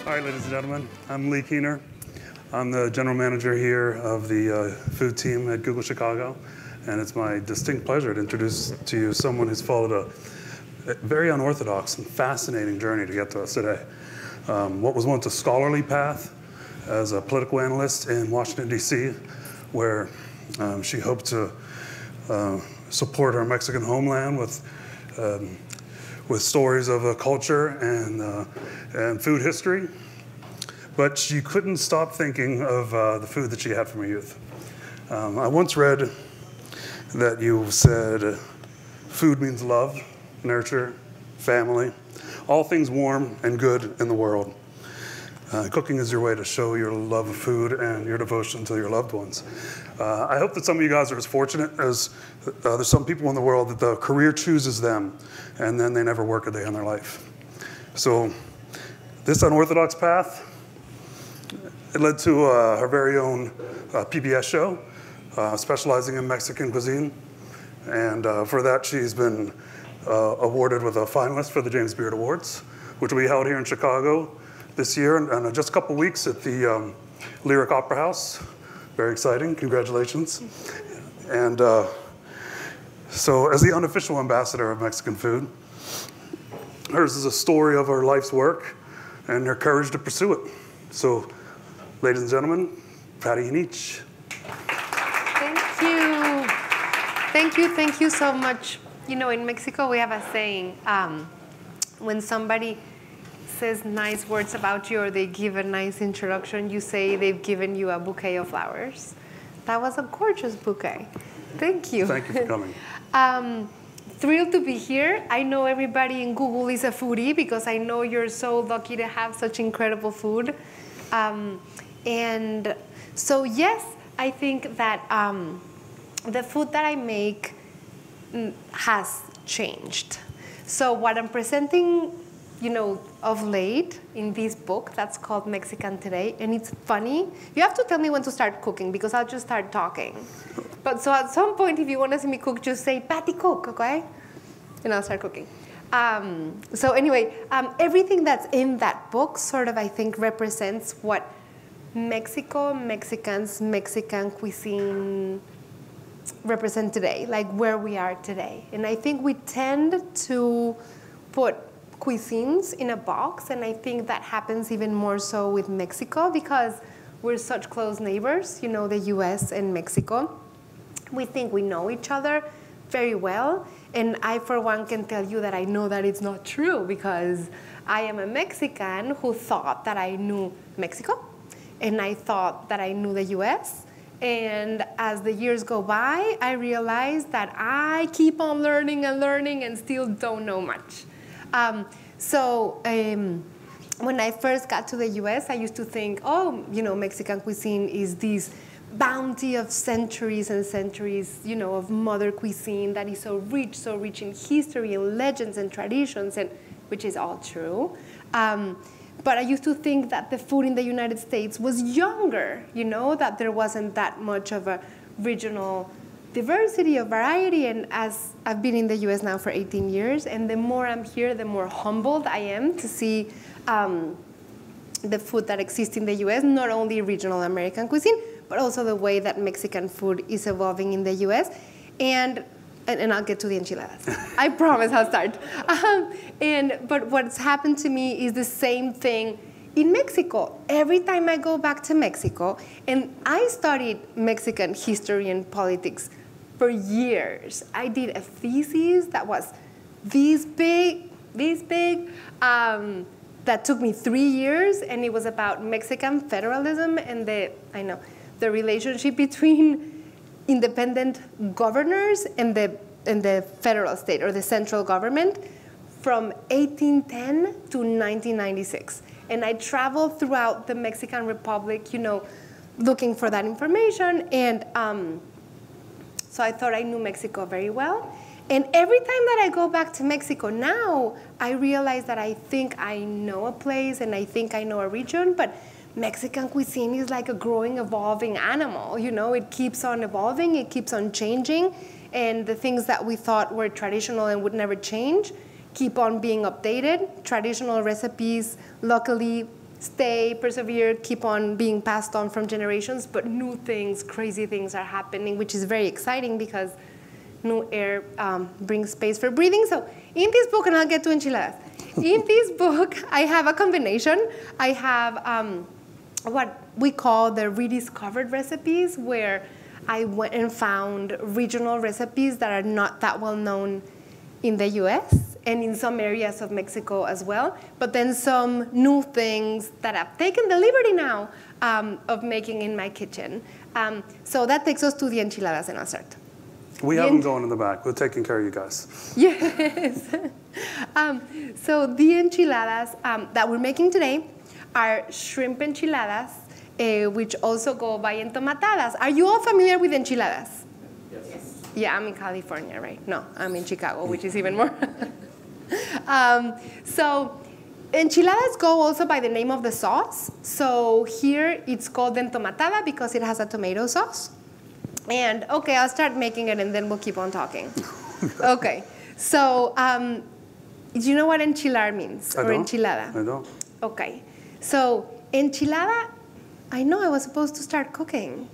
All right, ladies and gentlemen, I'm Lee Keener. I'm the general manager here of the food team at Google Chicago, and it's my distinct pleasure to introduce to you someone who's followed a very unorthodox and fascinating journey to get to us today. What was once a scholarly path as a political analyst in Washington, D.C., where she hoped to support her Mexican homeland with stories of a culture and food history. But she couldn't stop thinking of the food that she had from her youth. I once read that you said, food means love, nurture, family, all things warm and good in the world. Cooking is your way to show your love of food and your devotion to your loved ones. I hope that some of you guys are as fortunate as there's some people in the world that the career chooses them and then they never work a day in their life. So this unorthodox path, it led to her very own PBS show, specializing in Mexican cuisine. And for that, she's been awarded with a finalist for the James Beard Awards, which will be held here in Chicago this year, and just a couple weeks at the Lyric Opera House. Very exciting, congratulations. And so as the unofficial ambassador of Mexican food, hers is a story of her life's work and her courage to pursue it. So, ladies and gentlemen, Pati Jinich. Thank you so much. You know, in Mexico we have a saying, when somebody says nice words about you or they give a nice introduction, you say they've given you a bouquet of flowers. That was a gorgeous bouquet. Thank you. Thank you for coming. Thrilled to be here. I know everybody in Google is a foodie because I know you're so lucky to have such incredible food. And so yes, I think that the food that I make has changed. So what I'm presenting, you know, of late in this book that's called Mexican Today, and it's funny. You have to tell me when to start cooking because I'll just start talking. But so at some point, if you want to see me cook, just say, Pati, cook, okay? And I'll start cooking. So anyway, everything that's in that book sort of, I think, represents what Mexico, Mexicans, Mexican cuisine represent today, like where we are today. And I think we tend to put cuisines in a box, and I think that happens even more so with Mexico because we're such close neighbors, you know, the US and Mexico. We think we know each other very well, and I, for one, can tell you that I know that it's not true because I am a Mexican who thought that I knew Mexico, and I thought that I knew the US, and as the years go by, I realized that I keep on learning and learning and still don't know much. When I first got to the US, I used to think, oh, you know, Mexican cuisine is this bounty of centuries and centuries, you know, of mother cuisine that is so rich in history and legends and traditions, and which is all true. But I used to think that the food in the United States was younger, you know, that there wasn't that much of a regional diversity of variety. And as I've been in the US now for 18 years, and the more I'm here, the more humbled I am to see the food that exists in the US, not only regional American cuisine, but also the way that Mexican food is evolving in the US. And I'll get to the enchiladas. I promise I'll start. But what's happened to me is the same thing in Mexico. Every time I go back to Mexico, and I studied Mexican history and politics for years. I did a thesis that was this big, that took me 3 years, and it was about Mexican federalism and the relationship between independent governors and the federal state or the central government from 1810 to 1996. And I traveled throughout the Mexican Republic, you know, looking for that information. And so I thought I knew Mexico very well. And every time that I go back to Mexico now, I realize that I think I know a place and I think I know a region, but Mexican cuisine is like a growing, evolving animal. You know, it keeps on evolving, it keeps on changing, and the things that we thought were traditional and would never change keep on being updated. Traditional recipes, luckily, stay, persevere, keep on being passed on from generations, but new things, crazy things are happening, which is very exciting because new air brings space for breathing. So in this book, and I'll get to enchiladas, in this book, I have a combination. I have what we call the Rediscovered Recipes, where I went and found regional recipes that are not that well known in the US and in some areas of Mexico as well, but then some new things that I've taken the liberty now of making in my kitchen. So that takes us to the enchiladas, and I'll start. We have them going in the back. We're taking care of you guys. Yes. So the enchiladas that we're making today are shrimp enchiladas, which also go by entomatadas. Are you all familiar with enchiladas? Yes. Yeah, I'm in California, right? No, I'm in Chicago, which is even more. So enchiladas go also by the name of the sauce. So here it's called entomatada because it has a tomato sauce. And okay, I'll start making it and then we'll keep on talking. Okay, so do you know what enchilar means? I or don't. Enchilada? I don't. Okay, so enchilada, I know I was supposed to start cooking.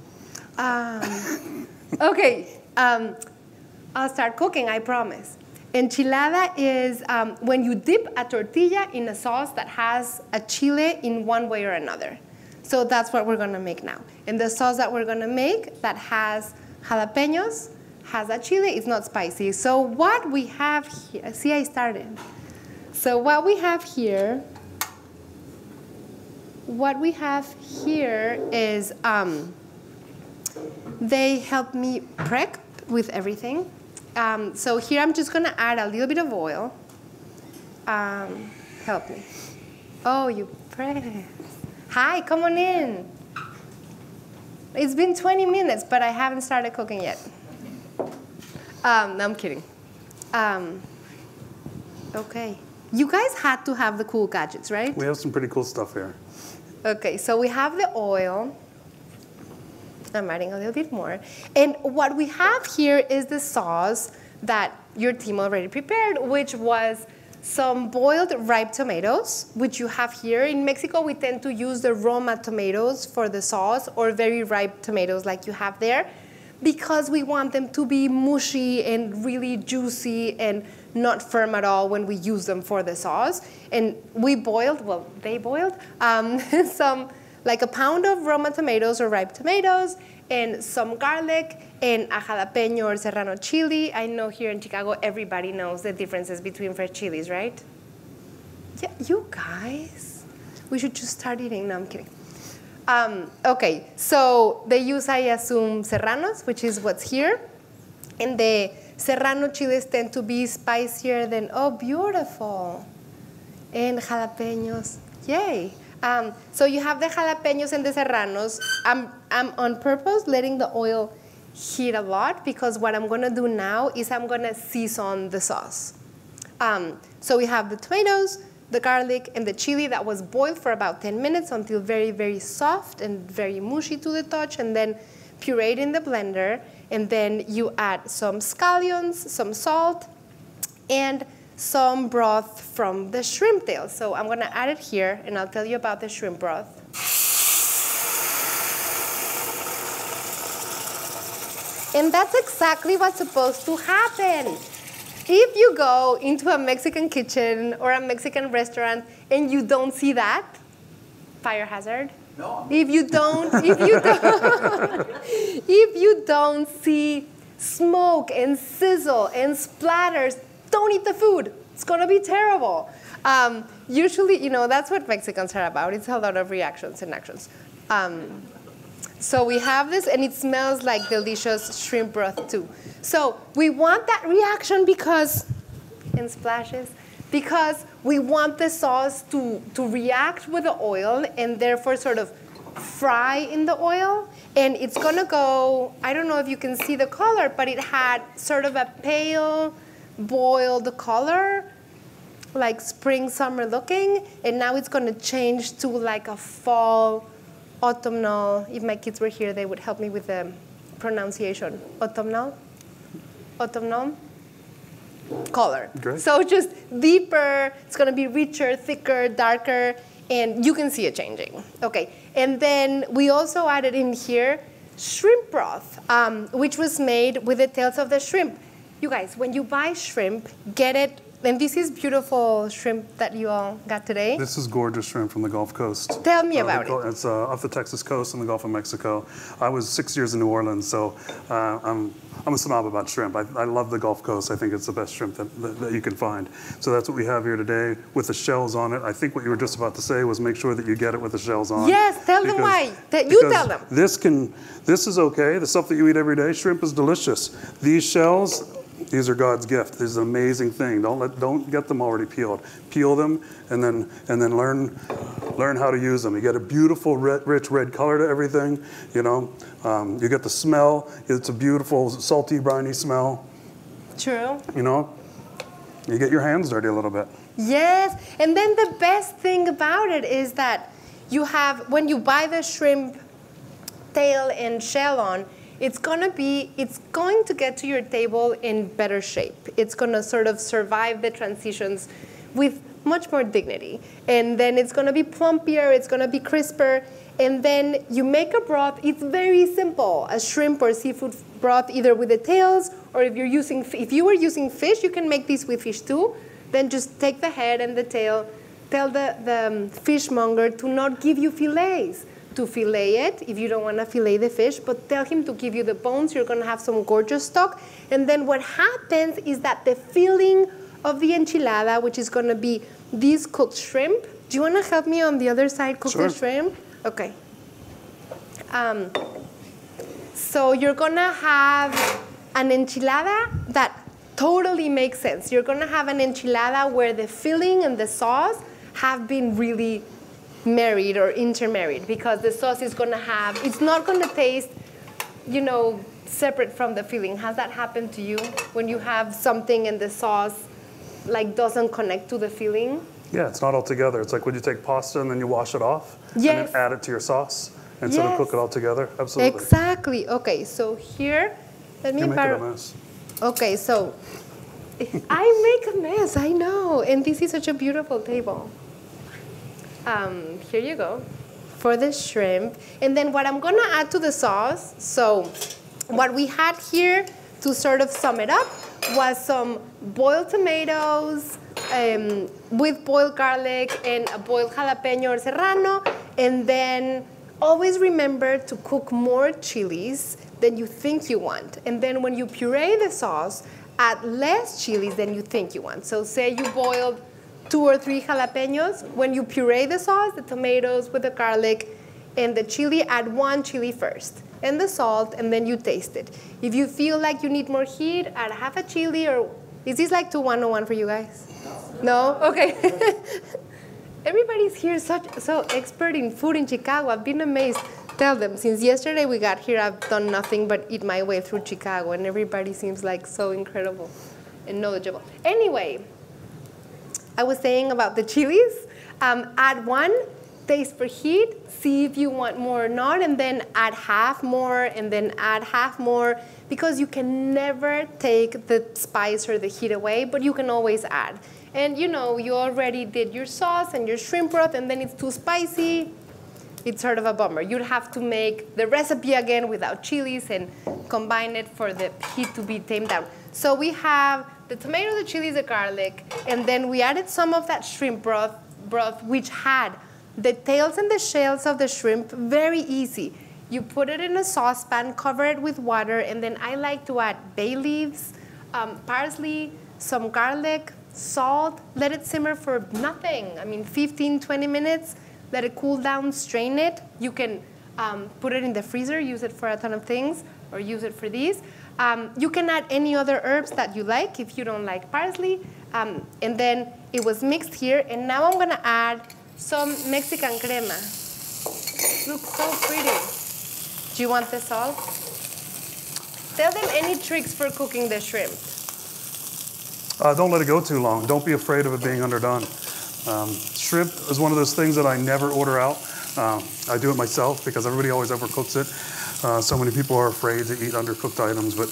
Okay, I'll start cooking, I promise. Enchilada is when you dip a tortilla in a sauce that has a chile in one way or another. So that's what we're gonna make now. And the sauce that we're gonna make that has jalapenos, has a chile, it's not spicy. So what we have here, see I started. So what we have here is they help me prep with everything. So here I'm just gonna add a little bit of oil. Help me. Oh, you press. Hi, come on in. It's been 20 minutes, but I haven't started cooking yet. No, I'm kidding. Okay. You guys had to have the cool gadgets, right? We have some pretty cool stuff here. Okay, so we have the oil. I'm adding a little bit more. And what we have here is the sauce that your team already prepared, which was some boiled ripe tomatoes, which you have here. In Mexico, we tend to use the Roma tomatoes for the sauce or very ripe tomatoes like you have there because we want them to be mushy and really juicy and not firm at all when we use them for the sauce. And we boiled, well, they boiled, some like a pound of Roma tomatoes or ripe tomatoes and some garlic and a jalapeno or serrano chili. I know here in Chicago, everybody knows the differences between fresh chilies, right? Yeah, you guys, we should just start eating. No, I'm kidding. Okay, so they use, I assume, serranos, which is what's here. And the serrano chiles tend to be spicier than, oh, beautiful. And jalapenos, yay. So you have the jalapenos and the serranos. I'm on purpose letting the oil heat a lot because what I'm gonna do now is I'm gonna season the sauce. So we have the tomatoes, the garlic, and the chili that was boiled for about 10 minutes until very, very soft and very mushy to the touch, and then pureed in the blender. And then you add some scallions, some salt, and some broth from the shrimp tail. So I'm gonna add it here, and I'll tell you about the shrimp broth. And that's exactly what's supposed to happen. If you go into a Mexican kitchen or a Mexican restaurant and you don't see that, fire hazard. No. If you don't see smoke and sizzle and splatters, don't eat the food. It's gonna be terrible. Usually, you know, that's what Mexicans are about. It's a lot of reactions and actions. So we have this, and it smells like delicious shrimp broth too. So we want that reaction because, and splashes, because we want the sauce to react with the oil and therefore sort of fry in the oil. And it's gonna go, I don't know if you can see the color, but it had sort of a pale, boiled color, like spring, summer looking. And now it's gonna change to like a fall, autumnal. If my kids were here, they would help me with the pronunciation. Autumnal color. Great. So just deeper, it's gonna be richer, thicker, darker, and you can see it changing. Okay, and then we also added in here shrimp broth, which was made with the tails of the shrimp. You guys, when you buy shrimp, get it. And this is beautiful shrimp that you all got today. This is gorgeous shrimp from the Gulf Coast. Tell me about it. It's off the Texas coast in the Gulf of Mexico. I was 6 years in New Orleans, so I'm a snob about shrimp. I love the Gulf Coast. I think it's the best shrimp that you can find. So that's what we have here today with the shells on it. I think what you were just about to say was make sure that you get it with the shells on. Yes, tell them why. You tell them. This is okay. The stuff that you eat every day, shrimp is delicious. These shells, these are God's gift. This is an amazing thing. Don't get them already peeled. Peel them and then learn how to use them. You get a beautiful rich red color to everything. You know, you get the smell. It's a beautiful salty briny smell. True. You know, you get your hands dirty a little bit. Yes, and then the best thing about it is that you have, when you buy the shrimp tail and shell on, it's going to get to your table in better shape. It's going to sort of survive the transitions with much more dignity. And then it's going to be plumpier, it's going to be crisper. And then you make a broth. It's very simple. A shrimp or seafood broth, either with the tails, or if you were using fish, you can make these with fish too. Then just take the head and the tail. Tell the fishmonger to not give you fillets. To fillet it, if you don't want to fillet the fish, but tell him to give you the bones. You're going to have some gorgeous stock. And then what happens is that the filling of the enchilada, which is going to be these cooked shrimp. Do you want to help me on the other side cook the shrimp? Okay. So you're going to have an enchilada that totally makes sense. You're going to have an enchilada where the filling and the sauce have been really married or intermarried, because the sauce is going to have, it's not going to taste, you know, separate from the filling. Has that happened to you when you have something and the sauce like doesn't connect to the filling? Yeah, it's not all together. It's like when you take pasta and then you wash it off and then add it to your sauce instead of cook it all together. Absolutely. Exactly. Okay, so here, let me You're making a mess. Okay, so I make a mess, I know, and this is such a beautiful table. Here you go for the shrimp. And then what I'm going to add to the sauce, so what we had here, to sort of sum it up, was some boiled tomatoes with boiled garlic and a boiled jalapeno or serrano. And then always remember to cook more chilies than you think you want. And then when you puree the sauce, add less chilies than you think you want. So say you boiled 2 or 3 jalapenos. When you puree the sauce, the tomatoes with the garlic and the chili, add 1 chili first, and the salt, and then you taste it. If you feel like you need more heat, add half a chili, or is this like 2-101 for you guys? No? Okay. Everybody's here so expert in food in Chicago. I've been amazed. Tell them, since yesterday we got here, I've done nothing but eat my way through Chicago, and everybody seems like so incredible and knowledgeable. Anyway, I was saying about the chilies. Add 1, taste for heat, see if you want more or not, and then add half more, and then add half more, because you can never take the spice or the heat away, but you can always add. And you know, you already did your sauce and your shrimp broth, and then it's too spicy. It's sort of a bummer. You'd have to make the recipe again without chilies and combine it for the heat to be tamed down. So we have the tomato, the chilies, the garlic, and then we added some of that shrimp broth, which had the tails and the shells of the shrimp. Very easy. You put it in a saucepan, cover it with water, and then I like to add bay leaves, parsley, some garlic, salt. Let it simmer for nothing. I mean, 15, 20 minutes. Let it cool down, strain it. You can put it in the freezer, use it for a ton of things, or use it for these. You can add any other herbs that you like if you don't like parsley. And then it was mixed here, and now I'm gonna add some Mexican crema. It looks so pretty. Do you want the salt? Tell them any tricks for cooking the shrimp. Don't let it go too long. Don't be afraid of it being underdone. Shrimp is one of those things that I never order out. I do it myself because everybody always overcooks it. So many people are afraid to eat undercooked items, but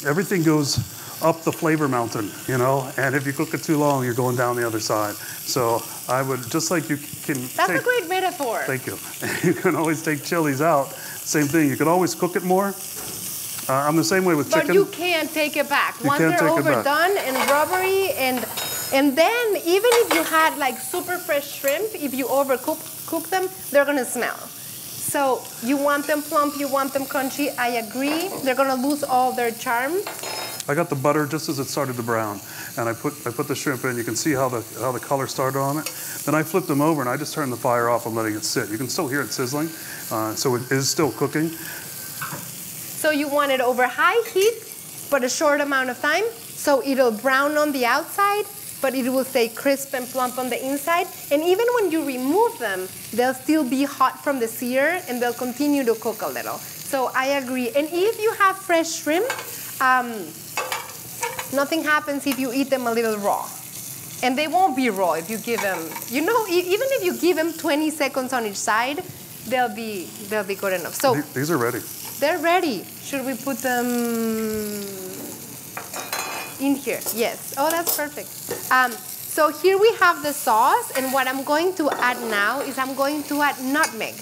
everything goes up the flavor mountain, you know, and if you cook it too long, you're going down the other side. So I would, just like you can That's a great metaphor. Thank you. You can always take chilies out. Same thing, you can always cook it more. I'm the same way with chicken. But you can't take it back. Once they're overdone and rubbery, and then even if you had like super fresh shrimp, if you cook them, they're gonna smell. So you want them plump, you want them crunchy. I agree. They're gonna lose all their charm. I got the butter just as it started to brown, and I put the shrimp in. You can see how the color started on it. Then I flipped them over and I just turned the fire off and letting it sit. You can still hear it sizzling, so it is still cooking. So you want it over high heat, but a short amount of time, so it'll brown on the outside, but it will stay crisp and plump on the inside. And even when you remove them, they'll still be hot from the sear, and they'll continue to cook a little. So I agree. And if you have fresh shrimp, nothing happens if you eat them a little raw. And they won't be raw if you give them, you know, even if you give them 20 seconds on each side, they'll be good enough. So these are ready. They're ready. Should we put them in here? Yes. Oh, that's perfect. So here we have the sauce, and what I'm going to add now is I'm going to add nutmeg,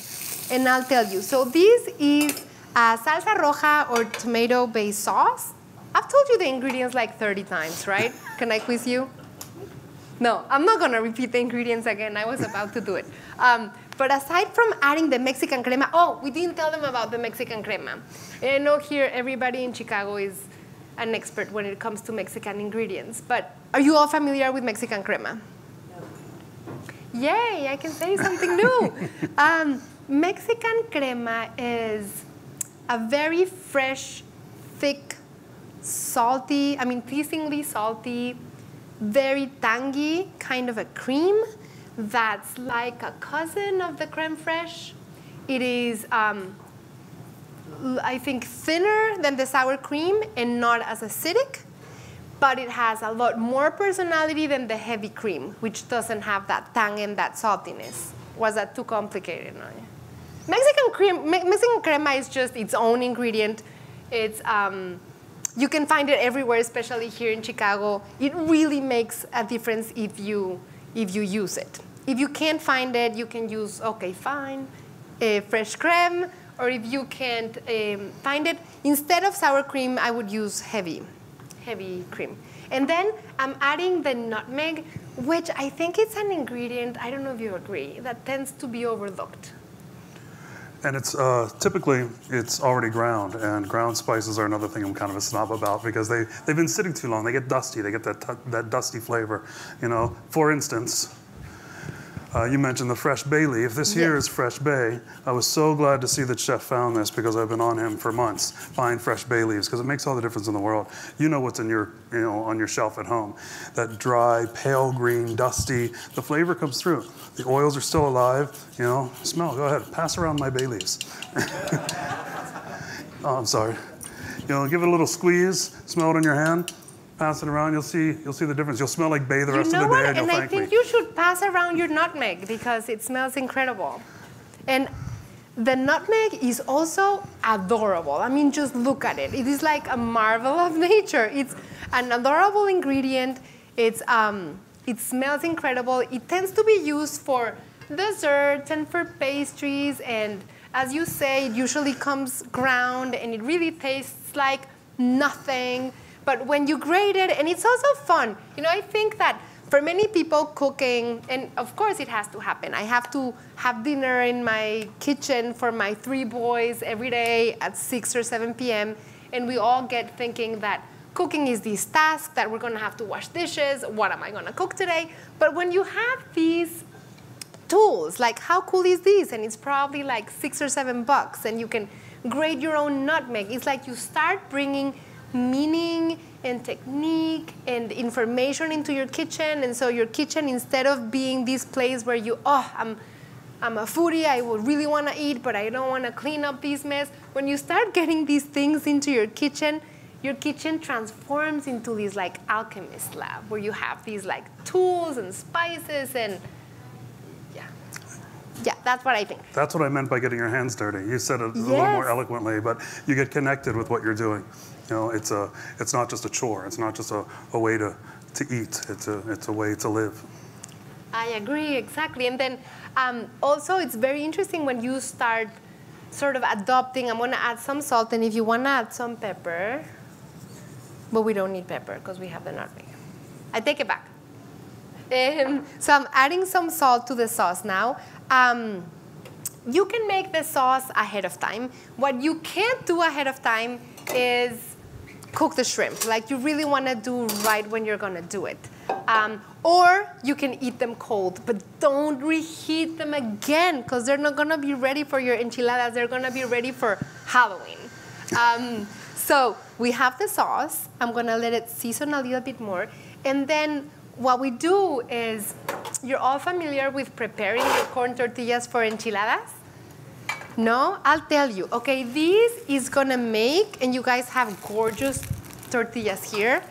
and I'll tell you. So this is a salsa roja or tomato-based sauce. I've told you the ingredients like 30 times, right? Can I quiz you? No, I'm not gonna repeat the ingredients again. I was about to do it. But aside from adding the Mexican crema, oh, we didn't tell them about the Mexican crema. And I know here everybody in Chicago is an expert when it comes to Mexican ingredients. But are you all familiar with Mexican crema? No. Yay, I can say something new. Mexican crema is a very fresh, thick, salty, pleasingly salty, very tangy kind of a cream that's like a cousin of the creme fraiche. It is, I think, thinner than the sour cream and not as acidic, but it has a lot more personality than the heavy cream, which doesn't have that tang and that saltiness. Was that too complicated? No? Mexican crema is just its own ingredient. It's, you can find it everywhere, especially here in Chicago. It really makes a difference if you use it. If you can't find it, you can use, okay, fine, fresh creme, or if you can't find it, instead of sour cream, I would use heavy cream. And then I'm adding the nutmeg, which I think it's an ingredient, I don't know if you agree, that tends to be overlooked. And it's typically it's already ground, and ground spices are another thing I'm kind of a snob about because they've been sitting too long. They get dusty. They get that dusty flavor. You know, for instance, you mentioned the fresh bay leaf. This here is fresh bay. I was so glad to see that Chef found this because I've been on him for months buying fresh bay leaves because it makes all the difference in the world. You know what's in your, on your shelf at home. That dry, pale green, dusty. The flavor comes through. The oils are still alive. You know, smell. Go ahead. Pass around my bay leaves. Oh, I'm sorry. You know, give it a little squeeze. Smell it in your hand. Pass it around, you'll see the difference. You'll smell like bay the rest of the day, and you'll thank me. And I think you should pass around your nutmeg because it smells incredible. And the nutmeg is also adorable. I mean, just look at it. It is like a marvel of nature. It's an adorable ingredient. It's, it smells incredible. It tends to be used for desserts and for pastries. And as you say, it usually comes ground, and it really tastes like nothing. But when you grate it, and it's also fun. You know, I think that for many people cooking, and of course it has to happen. I have to have dinner in my kitchen for my 3 boys every day at 6 or 7 p.m. And we all get thinking that cooking is this task, that we're gonna have to wash dishes. What am I gonna cook today? But when you have these tools, like how cool is this? And it's probably like $6 or $7, and you can grate your own nutmeg. It's like you start bringing meaning and technique and information into your kitchen, and so your kitchen, instead of being this place where you, I'm a foodie, I would really want to eat, but I don't want to clean up this mess. When you start getting these things into your kitchen transforms into this like alchemist lab where you have these like tools and spices, and yeah, that's what I think. That's what I meant by getting your hands dirty. You said it a little more eloquently, but you get connected with what you're doing. You know, it's not just a chore. It's not just a way to eat. It's a way to live. I agree, exactly. And then also it's very interesting when you start sort of adopting. I'm going to add some salt, and if you want to add some pepper, but we don't need pepper because we have the nutmeg. I take it back. So I'm adding some salt to the sauce now. You can make the sauce ahead of time. What you can't do ahead of time is cook the shrimp. Like you really want to do right when you're going to do it. Or you can eat them cold, but don't reheat them again because they're not going to be ready for your enchiladas. They're going to be ready for Halloween. So we have the sauce. I'm going to let it season a little bit more. And then what we do is, you're all familiar with preparing your corn tortillas for enchiladas? No? I'll tell you. Okay, this is going to make, and you guys have gorgeous tortillas here.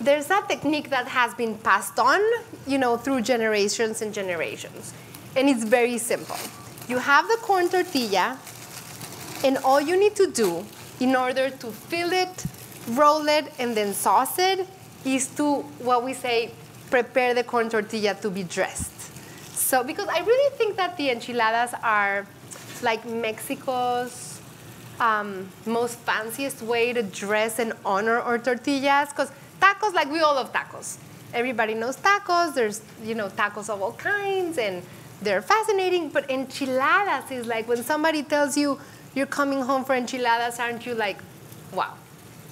There's a technique that has been passed on, you know, through generations and generations. And it's very simple. You have the corn tortilla, and all you need to do in order to fill it, roll it, and then sauce it is to, what we say, prepare the corn tortilla to be dressed. So, because I really think that the enchiladas are like Mexico's most fanciest way to dress and honor our tortillas. Because tacos, like we all love tacos. Everybody knows tacos. There's, you know, tacos of all kinds, and they're fascinating. But enchiladas is like when somebody tells you you're coming home for enchiladas, aren't you like, wow.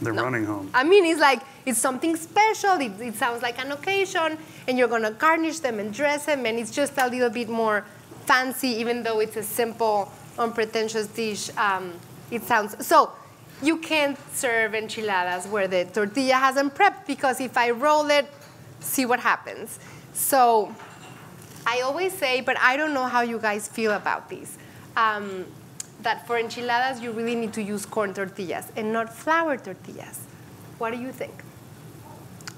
They're running home. I mean, it's like, it's something special. It sounds like an occasion, and you're going to garnish them and dress them, and it's just a little bit more fancy, even though it's a simple, unpretentious dish. It sounds, so you can't serve enchiladas where the tortilla hasn't prepped, because if I roll it, see what happens. So I always say, but I don't know how you guys feel about these, that for enchiladas, you really need to use corn tortillas and not flour tortillas. What do you think?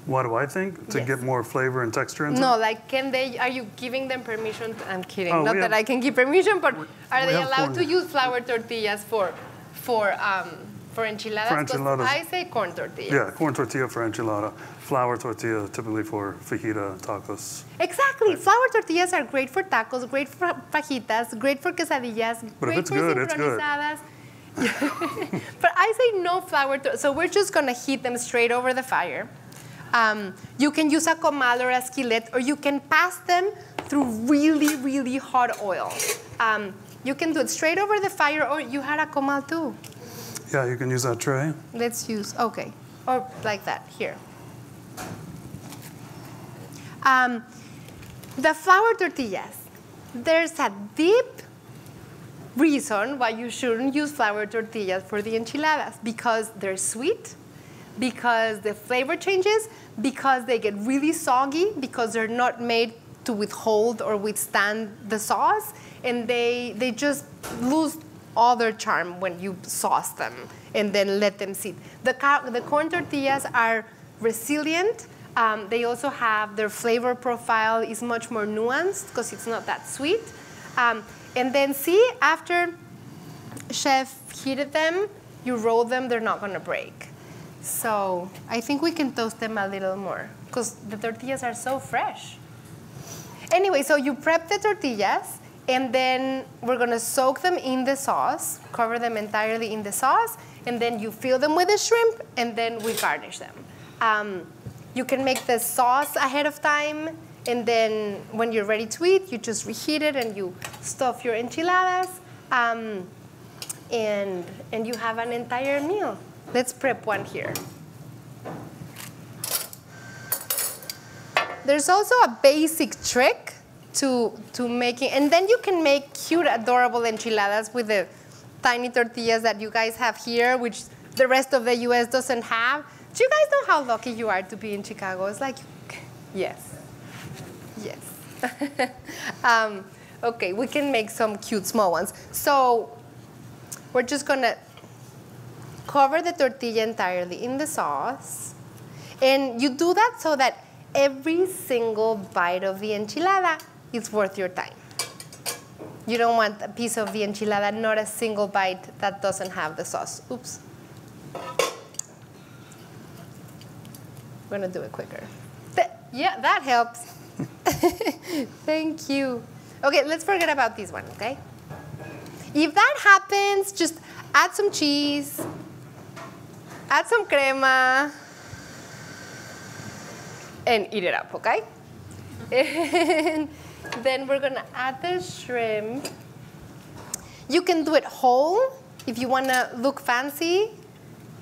What do I think? To Yes. get more flavor and texture into No, it? like, can they, are you giving them permission? I'm kidding. Oh, not that I can give permission, but are they have allowed corn. to use flour tortillas for enchiladas? For 'Cause enchiladas. I say corn tortillas. Yeah, corn tortilla for enchilada. Flour tortilla typically for fajita tacos. Exactly. Flour tortillas are great for tacos, great for fajitas, great for quesadillas, But if great it's for good, it's good. sincronizadas. But I say no flour tortillas. So we're just going to heat them straight over the fire. You can use a comal or a skillet, or you can pass them through really, really hot oil. You can do it straight over the fire, or you had a comal too. Yeah, you can use that tray. Let's use, okay, or like that, here. The flour tortillas, there's a deep reason why you shouldn't use flour tortillas for the enchiladas, because they're sweet, because the flavor changes, because they get really soggy, because they're not made to withhold or withstand the sauce, and they just lose all their charm when you sauce them and then let them sit. The corn tortillas are resilient. They also have, their flavor profile is much more nuanced because it's not that sweet. And then see, after chef heated them, you roll them, they're not gonna break. So I think we can toast them a little more because the tortillas are so fresh. Anyway, so you prep the tortillas, and then we're gonna soak them in the sauce, cover them entirely in the sauce, and then you fill them with the shrimp, and then we garnish them. You can make the sauce ahead of time, and then when you're ready to eat, you just reheat it and you stuff your enchiladas, and you have an entire meal. Let's prep one here. There's also a basic trick to making, and then you can make cute, adorable enchiladas with the tiny tortillas that you guys have here, which the rest of the US doesn't have. Do you guys know how lucky you are to be in Chicago? It's like, yes, yes. Okay, we can make some cute small ones. So we're just gonna cover the tortilla entirely in the sauce, and you do that so that every single bite of the enchilada is worth your time. You don't want a piece of the enchilada, not a single bite that doesn't have the sauce. Oops. We're gonna do it quicker. Yeah, that helps. Thank you. Okay, let's forget about this one, okay? If that happens, just add some cheese, add some crema, and eat it up, okay? And then we're gonna add the shrimp. You can do it whole if you wanna look fancy.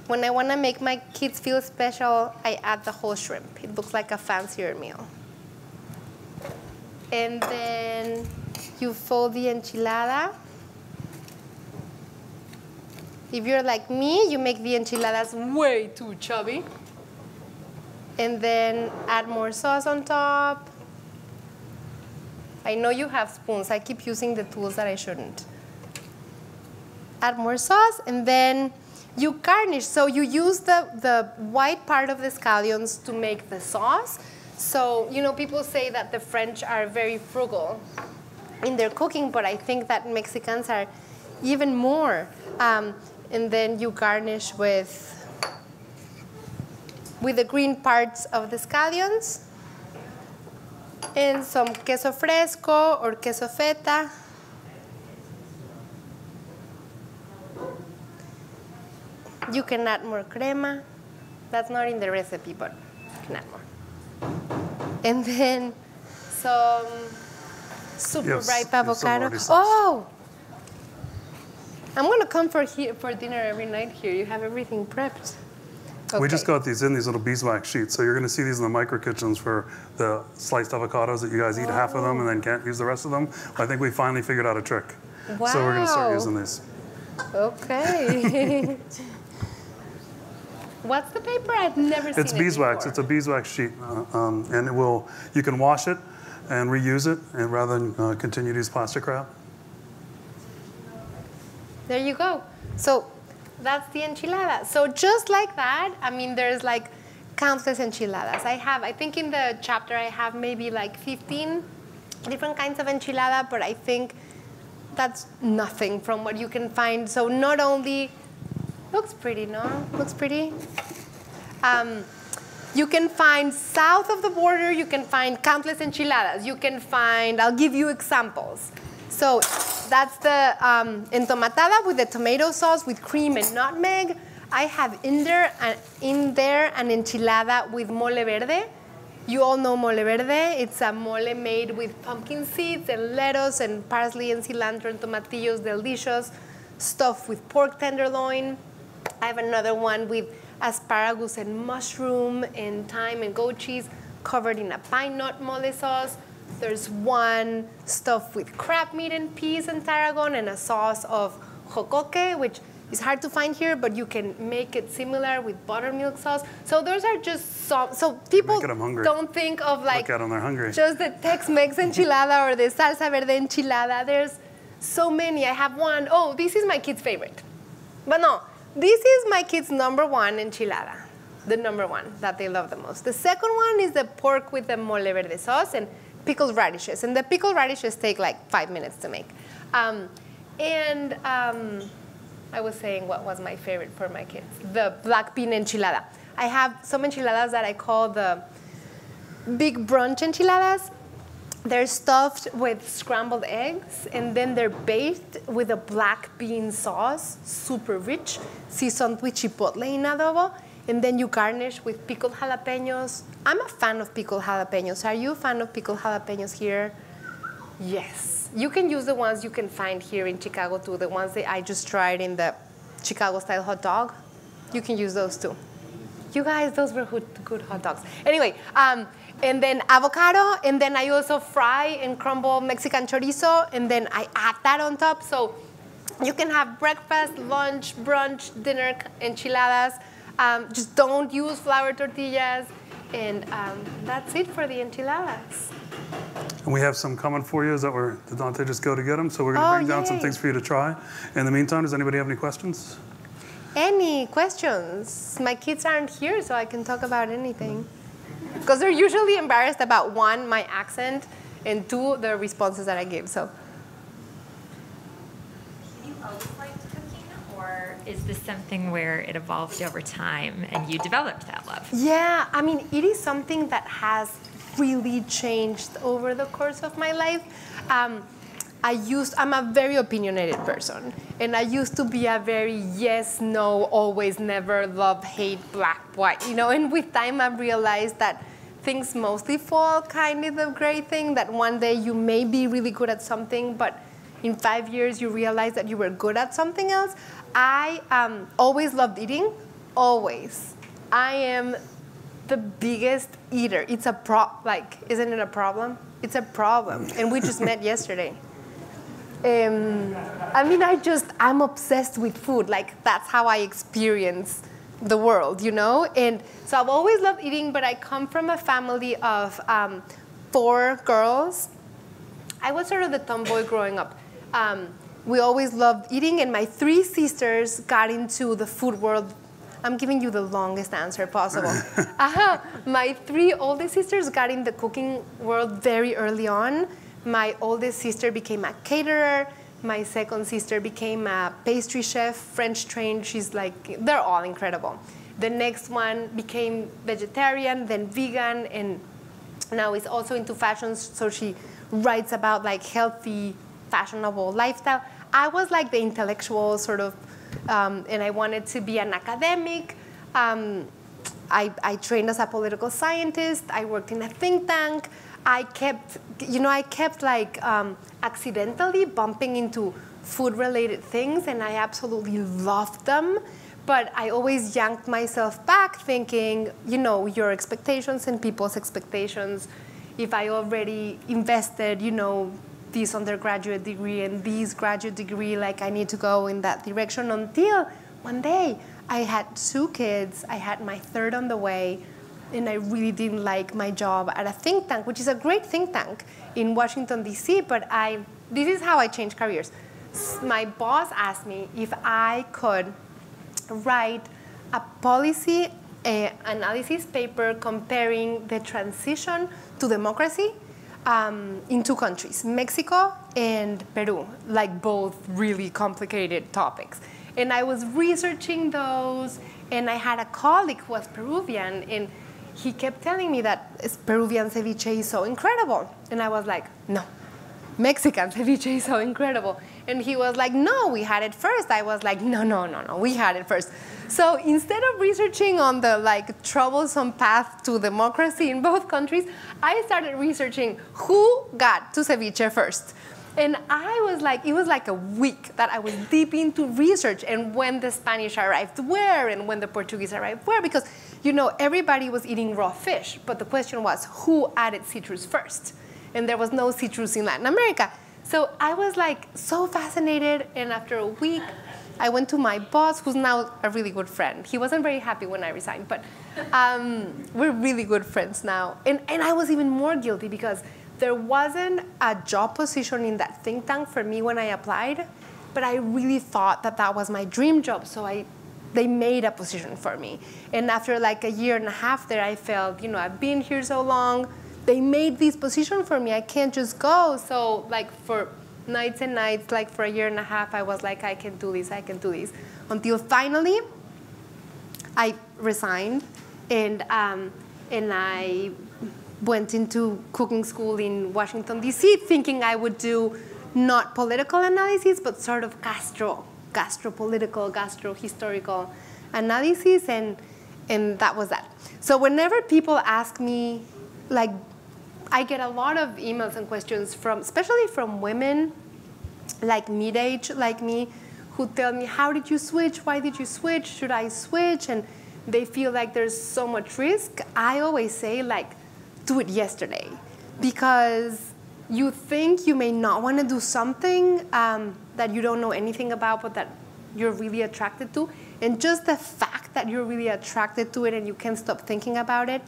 When I wanna make my kids feel special, I add the whole shrimp. It looks like a fancier meal. And then you fold the enchilada. If you're like me, you make the enchiladas way too chubby. And then add more sauce on top. I know you have spoons. I keep using the tools that I shouldn't. Add more sauce, and then you garnish. So you use the white part of the scallions to make the sauce. So, you know, people say that the French are very frugal in their cooking, but I think that Mexicans are even more. And then you garnish with the green parts of the scallions and some queso fresco or queso feta. You can add more crema. That's not in the recipe, but you can add more. And then some super ripe avocado. Oh! I'm gonna come for dinner every night here. You have everything prepped. Okay. We just got these little beeswax sheets, so you're gonna see these in the micro kitchens for the sliced avocados that you guys eat half of them and then can't use the rest of them. I think we finally figured out a trick. Wow. So we're gonna start using these. Okay. What's the paper? I've never seen it. It's beeswax. Before. It's a beeswax sheet, and it will. You can wash it and reuse it, and rather than continue to use plastic wrap. There you go. So that's the enchilada. So just like that, I mean, there's like countless enchiladas. I think in the chapter I have maybe like 15 different kinds of enchilada, but I think that's nothing from what you can find. So not only looks pretty, no? Looks pretty. You can find south of the border, you can find countless enchiladas. You can find, I'll give you examples. So that's the entomatada with the tomato sauce with cream and nutmeg. I have in there an enchilada with mole verde. You all know mole verde. It's a mole made with pumpkin seeds and lettuce and parsley and cilantro and tomatillos, delicious. Stuffed with pork tenderloin. I have another one with asparagus and mushroom and thyme and goat cheese covered in a pine nut mole sauce. There's one stuffed with crab meat and peas and tarragon and a sauce of jocoque, which is hard to find here, but you can make it similar with buttermilk sauce. So those are just some, so people don't think of like Look at them, they're hungry. Just the Tex-Mex enchilada or the salsa verde enchilada. There's so many. I have one. Oh, this is my kid's favorite. But no, this is my kid's #1 enchilada, the #1 that they love the most. The second one is the pork with the mole verde sauce and pickled radishes. And the pickled radishes take like 5 minutes to make. I was saying what was my favorite for my kids, the black bean enchilada. I have some enchiladas that I call the big brunch enchiladas. They're stuffed with scrambled eggs, and then they're baked with a black bean sauce, super rich, seasoned with chipotle in adobo, and then you garnish with pickled jalapenos. I'm a fan of pickled jalapenos. Are you a fan of pickled jalapenos here? Yes. You can use the ones you can find here in Chicago too, the ones that I just tried in the Chicago-style hot dog. You can use those too. You guys, those were good hot dogs. Anyway, and then avocado, and then I also fry and crumble Mexican chorizo, and then I add that on top. So you can have breakfast, lunch, brunch, dinner enchiladas. Just don't use flour tortillas, and that's it for the enchiladas. And we have some coming for you. Did Dante just go to get them? So we're going to bring down some things for you to try. In the meantime, does anybody have any questions? Any questions? My kids aren't here, so I can talk about anything. Because they're usually embarrassed about, 1, my accent, and 2, the responses that I give. So always liked cooking, or is this something where it evolved over time and you developed that love? Yeah, I mean, it is something that has really changed over the course of my life. I'm a very opinionated person, and I used to be a very yes, no, always, never, love, hate, black, white, and with time I've realized that things mostly fall kind of the gray thing, that one day you may be really good at something, but in 5 years you realize that you were good at something else. I always loved eating, always. I am the biggest eater. It's a isn't it a problem? It's a problem, and we just met yesterday. I mean, I'm obsessed with food. Like, that's how I experience the world, And so I've always loved eating, but I come from a family of 4 girls. I was sort of the tomboy growing up. We always loved eating, and my 3 sisters got into the food world. I'm giving you the longest answer possible. My 3 oldest sisters got in the cooking world very early on. My oldest sister became a caterer. My second sister became a pastry chef, French trained. They're all incredible. The next one became vegetarian, then vegan, and now is also into fashion. So she writes about healthy, fashionable lifestyle. I was like the intellectual sort of, and I wanted to be an academic. I trained as a political scientist. I worked in a think tank. I kept accidentally bumping into food-related things, and I absolutely loved them. But I always yanked myself back thinking, your expectations and people's expectations. If I already invested, this undergraduate degree and this graduate degree, I need to go in that direction, until one day I had 2 kids. I had my 3rd on the way. And I really didn't like my job at a think tank, which is a great think tank in Washington, D.C., but this is how I changed careers. My boss asked me if I could write a policy analysis paper comparing the transition to democracy in 2 countries, Mexico and Peru, both really complicated topics. And I was researching those, and I had a colleague who was Peruvian, and he kept telling me that Peruvian ceviche is so incredible. And I was like, no, Mexican ceviche is so incredible. And he was like, no, we had it first. I was like, no, we had it first. So instead of researching on the troublesome path to democracy in both countries, I started researching who got to ceviche first. And it was like a week that I was deep into research, and when the Spanish arrived where, and when the Portuguese arrived where, because, everybody was eating raw fish, but the question was, who added citrus first? And there was no citrus in Latin America. So I was so fascinated, and after a week, I went to my boss, who's now a really good friend. He wasn't very happy when I resigned, but we're really good friends now. And I was even more guilty because there wasn't a job position in that think tank for me when I applied, but I really thought that was my dream job, so they made a position for me. And after a year and a half there, I felt, I've been here so long, they made this position for me, I can't just go. So for nights and nights, for a year and a half, I was like, I can do this, until finally I resigned, and I went into cooking school in Washington, D.C., thinking I would do not political analysis, but sort of gastro-political, gastro-historical analysis, and that was that. So whenever people ask me, I get a lot of emails and questions especially from women, mid-age, like me, who tell me, how did you switch? Why did you switch? Should I switch? And they feel like there's so much risk. I always say, do it yesterday, because you think you may not want to do something that you don't know anything about, but that you're really attracted to. And just the fact that you're really attracted to it and you can't stop thinking about it,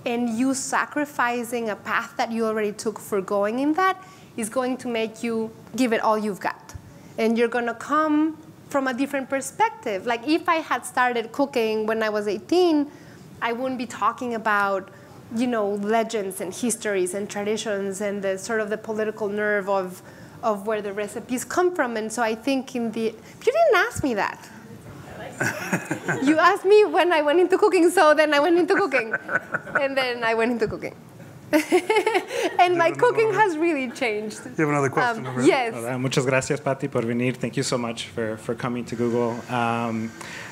and you sacrificing a path that you already took for going in that, is going to make you give it all you've got. And you're going to come from a different perspective. If I had started cooking when I was 18, I wouldn't be talking about legends and histories and traditions and the sort of the political nerve of of where the recipes come from. And so I think you didn't ask me that. You asked me when I went into cooking, so then I went into cooking. And then I went into cooking. And my cooking has really changed. You have another question? Yes. Muchas gracias, Pati, por venir. Thank you so much for coming to Google.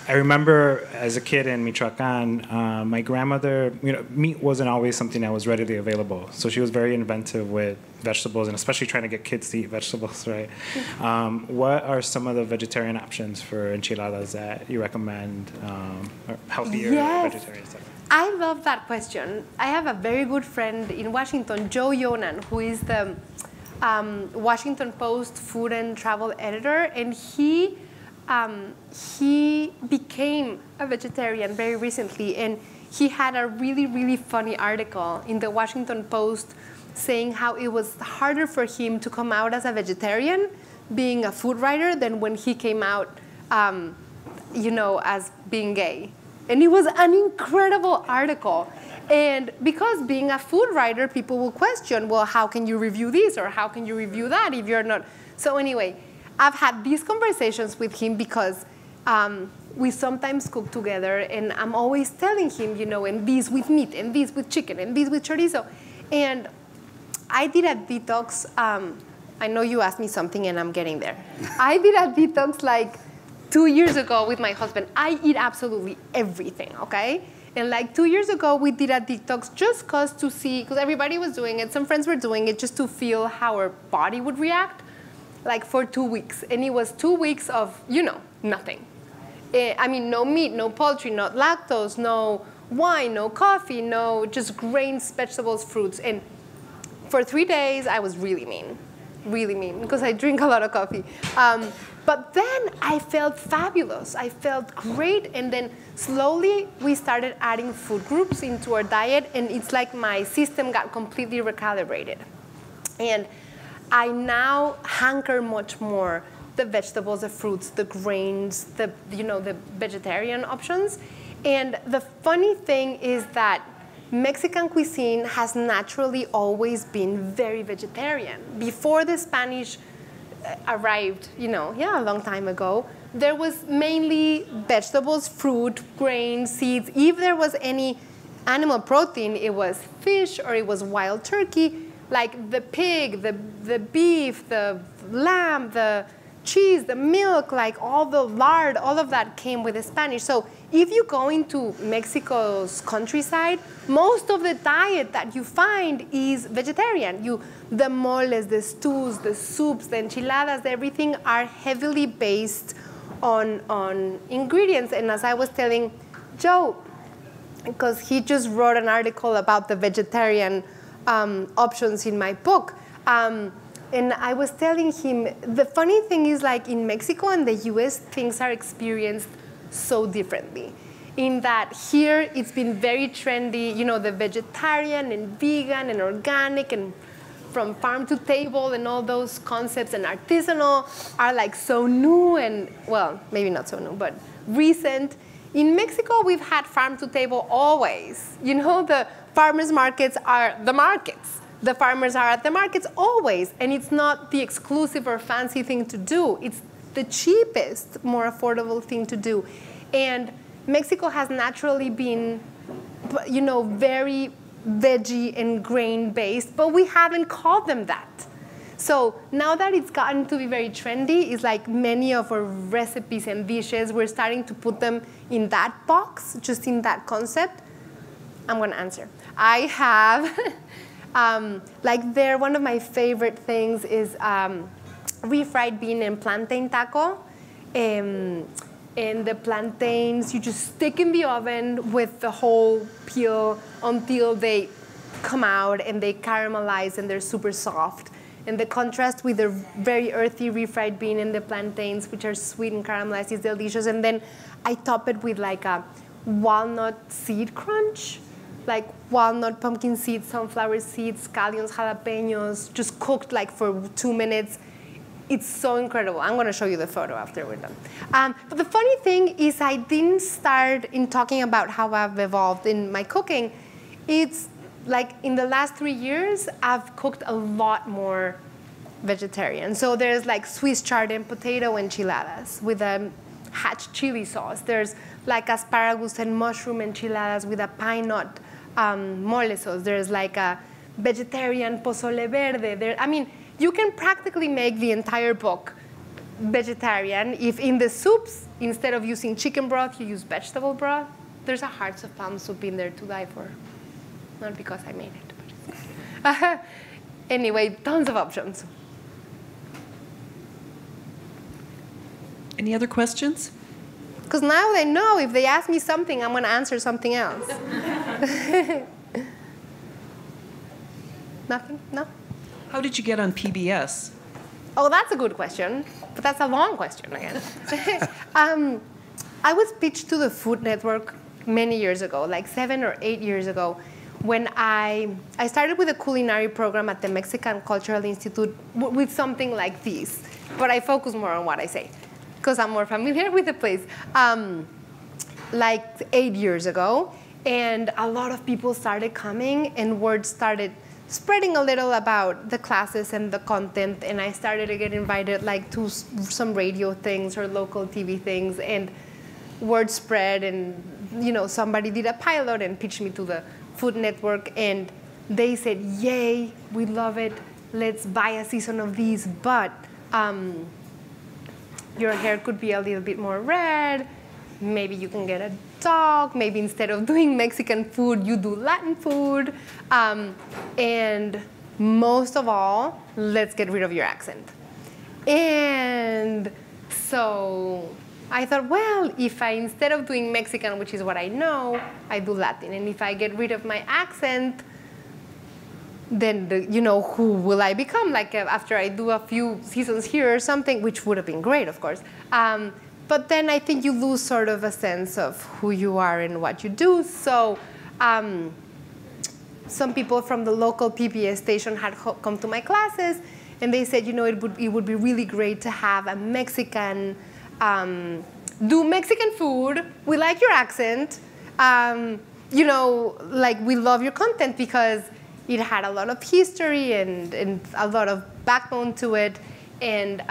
I remember as a kid in Michoacan, my grandmother, meat wasn't always something that was readily available. So she was very inventive with vegetables, and especially trying to get kids to eat vegetables, right? What are some of the vegetarian options for enchiladas that you recommend, or healthier vegetarian stuff? I love that question. I have a very good friend in Washington, Joe Yonan, who is the Washington Post food and travel editor, and he became a vegetarian very recently, and he had a really, really funny article in the Washington Post saying how it was harder for him to come out as a vegetarian being a food writer than when he came out, as being gay. And it was an incredible article. And because being a food writer, people will question, well, how can you review this or how can you review that if you're not? So anyway, I've had these conversations with him because we sometimes cook together, and I'm always telling him, and these with meat, and these with chicken, and these with chorizo. And I did a detox. I know you asked me something, and I'm getting there. I did a detox like 2 years ago with my husband. I eat absolutely everything, okay? And like 2 years ago, we did a detox just because everybody was doing it. Some friends were doing it just to feel how our body would react, like for 2 weeks. And it was 2 weeks of, nothing. No meat, no poultry, no lactose, no wine, no coffee, no just grains, vegetables, fruits. And for 3 days, I was really mean, because I drink a lot of coffee. But then I felt fabulous. I felt great. And then slowly we started adding food groups into our diet. And it's like my system got completely recalibrated. And I now hanker much more the vegetables, the fruits, the grains, the vegetarian options. And the funny thing is that Mexican cuisine has naturally always been very vegetarian. Before the Spanish arrived, a long time ago, there was mainly vegetables, fruit, grains, seeds. If there was any animal protein, it was fish or it was wild turkey, like the pig, the beef, the lamb, the cheese, the milk, like all the lard, all of that came with the Spanish. So if you go into Mexico's countryside, most of the diet that you find is vegetarian. The moles, the stews, the soups, the enchiladas, everything are heavily based on ingredients. And as I was telling Joe, because he just wrote an article about the vegetarian options in my book, and I was telling him, the funny thing is, like in Mexico and the US, things are experienced so differently. In that here, it's been very trendy, the vegetarian and vegan and organic and from farm to table and all those concepts and artisanal are like so new and, well, maybe not so new, but recent. In Mexico, we've had farm to table always. The farmers markets are the markets. The farmers are at the markets always, and it's not the exclusive or fancy thing to do. It's the cheapest, more affordable thing to do. And Mexico has naturally been, very veggie and grain-based, but we haven't called them that. So now that it's gotten to be very trendy, it's like many of our recipes and dishes, we're starting to put them in that box, just in that concept. I'm going to answer. I have... one of my favorite things is refried bean and plantain taco. And the plantains, you just stick in the oven with the whole peel until they come out and they caramelize and they're super soft. And the contrast with the very earthy refried bean and the plantains, which are sweet and caramelized, is delicious. And then I top it with like a walnut seed crunch. Like walnut, pumpkin seeds, sunflower seeds, scallions, jalapenos, just cooked like for 2 minutes. It's so incredible. I'm going to show you the photo after we're done. But the funny thing is I didn't start in talking about how I've evolved in my cooking. It's like in the last 3 years, I've cooked a lot more vegetarian. So there's like Swiss chard and potato enchiladas with a hatch chili sauce. There's like asparagus and mushroom enchiladas with a pine nut mole sauce. There's like a vegetarian pozole verde. I mean, you can practically make the entire book vegetarian if in the soups, instead of using chicken broth, you use vegetable broth. There's a hearts of palm soup in there to die for. Not because I made it, but anyway, tons of options. Any other questions? Because now they know if they ask me something, I'm going to answer something else. Nothing? No? How did you get on PBS? Oh, that's a good question, but that's a long question again. I was pitched to the Food Network many years ago, like 7 or 8 years ago, when I started with a culinary program at the Mexican Cultural Institute with something like this, but I focus more on what I say, because I'm more familiar with the place, like 8 years ago, and a lot of people started coming, and word started spreading a little about the classes and the content, and I started to get invited like to some radio things or local TV things, and word spread, and somebody did a pilot and pitched me to the Food Network, and they said, yay, we love it, let's buy a season of these, but your hair could be a little bit more red, maybe you can get a dog, maybe instead of doing Mexican food, you do Latin food, and most of all, let's get rid of your accent. And so I thought, well, if I, instead of doing Mexican, which is what I know, I do Latin, and if I get rid of my accent, then who will I become? Like after I do a few seasons here or something, which would have been great, of course. But then I think you lose sort of a sense of who you are and what you do. So some people from the local PBS station had come to my classes, and they said, it would be really great to have a Mexican, do Mexican food. We like your accent. Like we love your content because it had a lot of history and a lot of backbone to it. And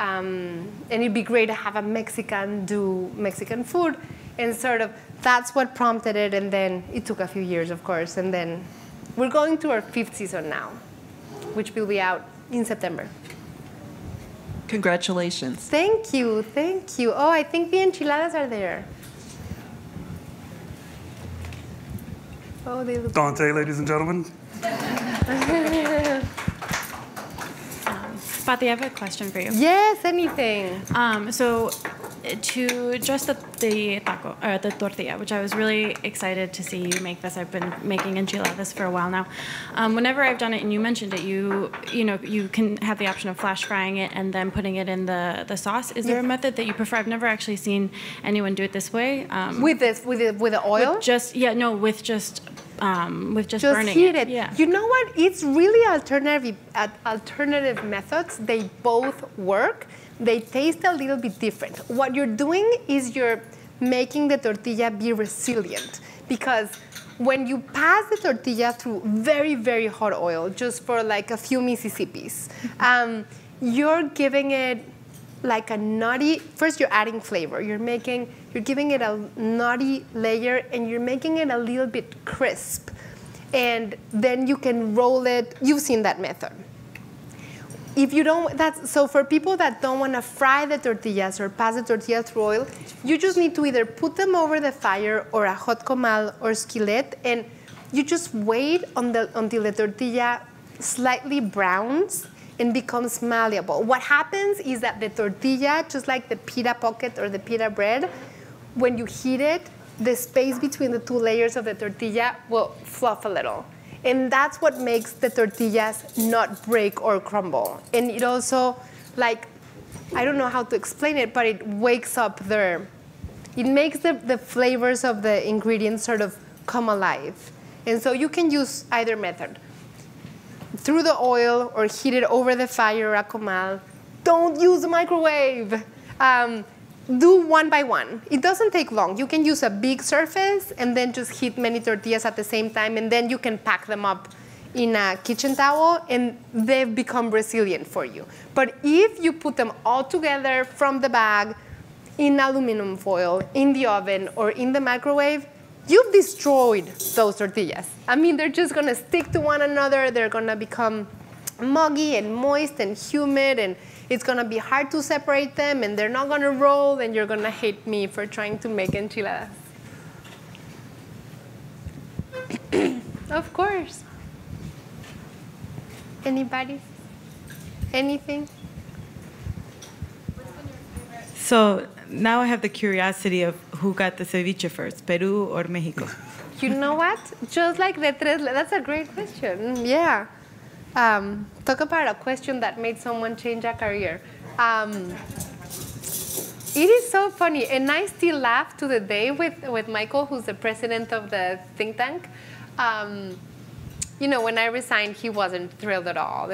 it'd be great to have a Mexican do Mexican food. And sort of that's what prompted it. And then it took a few years, of course. And then we're going to our 5th season now, which will be out in September. Congratulations. Thank you, thank you. Oh, I think the enchiladas are there. Oh, they look Dante, ladies and gentlemen. Pati, I have a question for you. Yes, anything. So to address the taco, or the tortilla, which I was really excited to see you make this. I've been making enchiladas for a while now. Whenever I've done it, and you mentioned it, you can have the option of flash frying it and then putting it in the sauce. Is there a method that you prefer? I've never actually seen anyone do it this way. With the oil? With just burning heat it. Yeah. You know what? It's really alternative methods. They both work. They taste a little bit different. What you're doing is you're making the tortilla be resilient, because when you pass the tortilla through very, very hot oil, just for like a few Mississippis, you're giving it like a nutty, first you're adding flavor. You're giving it a nutty layer, and you're making it a little bit crisp. And then you can roll it. You've seen that method. If you don't, so for people that don't want to fry the tortillas or pass the tortilla through oil, you just need to either put them over the fire or a hot comal or skillet, and you just wait until the tortilla slightly browns and becomes malleable. What happens is that the tortilla, just like the pita pocket or the pita bread, when you heat it, the space between the 2 layers of the tortilla will fluff a little. And that's what makes the tortillas not break or crumble. And it also, like, I don't know how to explain it, but it wakes up it makes the flavors of the ingredients sort of come alive. And so you can use either method. Through the oil or heat it over the fire or a comal. Don't use the microwave. Do one by one. It doesn't take long. You can use a big surface and then just heat many tortillas at the same time, and then you can pack them up in a kitchen towel, and they've become resilient for you. But if you put them all together from the bag, in aluminum foil, in the oven, or in the microwave, you've destroyed those tortillas. I mean, they're just gonna stick to one another, they're gonna become muggy and moist and humid, and it's gonna be hard to separate them, and they're not gonna roll, and you're gonna hate me for trying to make enchiladas. Of course. Anybody? Anything? So now I have the curiosity of who got the ceviche first, Peru or Mexico? You know what? Just like the tres, that's a great question. Yeah. Talk about a question that made someone change a career. It is so funny, and I still laugh to the day with Michael, who's the president of the think tank. You know, when I resigned, he wasn't thrilled at all,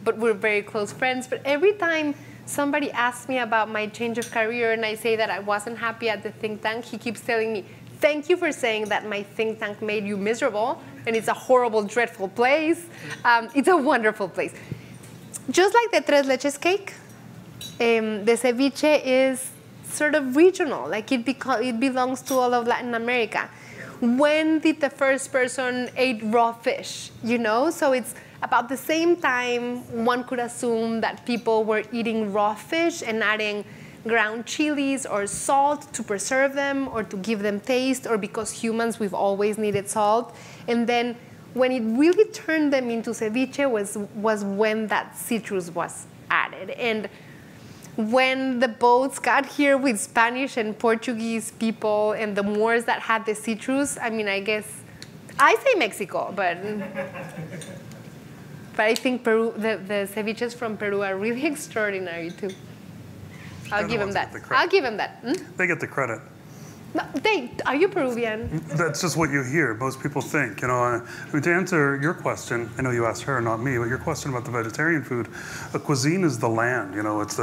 but we're very close friends. But every time somebody asks me about my change of career and I say that I wasn't happy at the think tank, he keeps telling me, thank you for saying that my think tank made you miserable, and it's a horrible, dreadful place. It's a wonderful place. Just like the tres leches cake, the ceviche is sort of regional, like it belongs to all of Latin America. When did the first person ate raw fish, you know? So it's about the same time one could assume that people were eating raw fish and adding ground chilies or salt to preserve them or to give them taste, or because humans, we've always needed salt. And then when it really turned them into ceviche was when that citrus was added. And when the boats got here with Spanish and Portuguese people and the Moors that had the citrus, I mean, I guess, I say Mexico, but I think Peru, the ceviches from Peru are really extraordinary too. I'll give them that. I'll give them that. Hmm? They get the credit. No, are you Peruvian? That's just what you hear. Most people think, you know. I mean, to answer your question, I know you asked her, not me, but your question about the vegetarian food, a cuisine is the land, you know, it's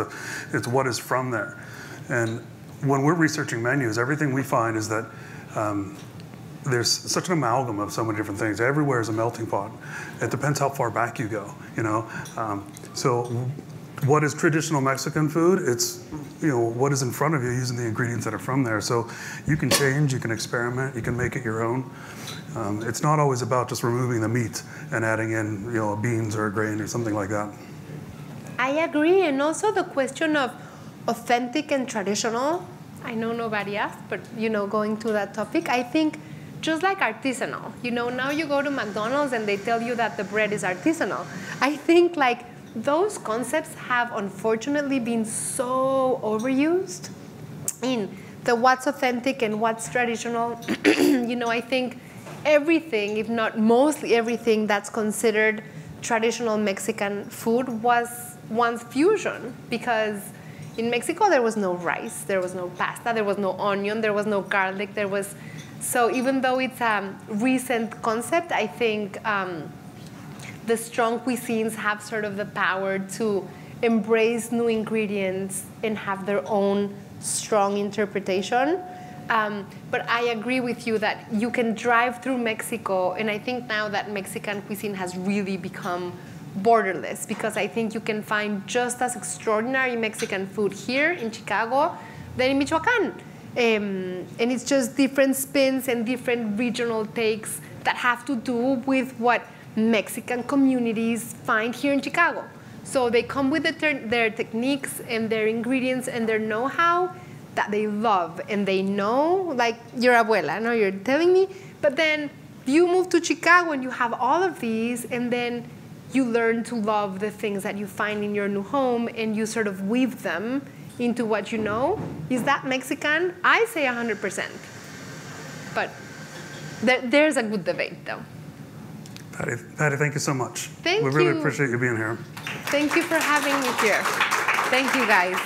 what is from there. And when we're researching menus, everything we find is that there's such an amalgam of so many different things. Everywhere is a melting pot. It depends how far back you go, you know. So what is traditional Mexican food? It's, you know, what is in front of you using the ingredients that are from there. So you can change, you can experiment, you can make it your own. It's not always about just removing the meat and adding in, you know, beans or a grain or something like that. I agree, and also the question of authentic and traditional. I know nobody asked, but, you know, going to that topic, I think just like artisanal. You know, now you go to McDonald's and they tell you that the bread is artisanal. I think, like, those concepts have unfortunately been so overused in the what's authentic and what's traditional. You know, I think everything, if not mostly everything that's considered traditional Mexican food was once fusion, because in Mexico there was no rice, there was no pasta, there was no onion, there was no garlic, so even though it's a recent concept, I think the strong cuisines have sort of the power to embrace new ingredients and have their own strong interpretation. But I agree with you that you can drive through Mexico, and I think now that Mexican cuisine has really become borderless, because I think you can find just as extraordinary Mexican food here in Chicago than in Michoacán. And it's just different spins and different regional takes that have to do with what Mexican communities find here in Chicago. So they come with their techniques and their ingredients and their know-how that they love and they know, like your abuela, no, you're telling me, but then you move to Chicago and you have all of these, and then you learn to love the things that you find in your new home and you sort of weave them into what you know. Is that Mexican? I say 100%. But there's a good debate, though. Patti, thank you so much. Thank you. We really appreciate you being here. Thank you for having me here. Thank you, guys.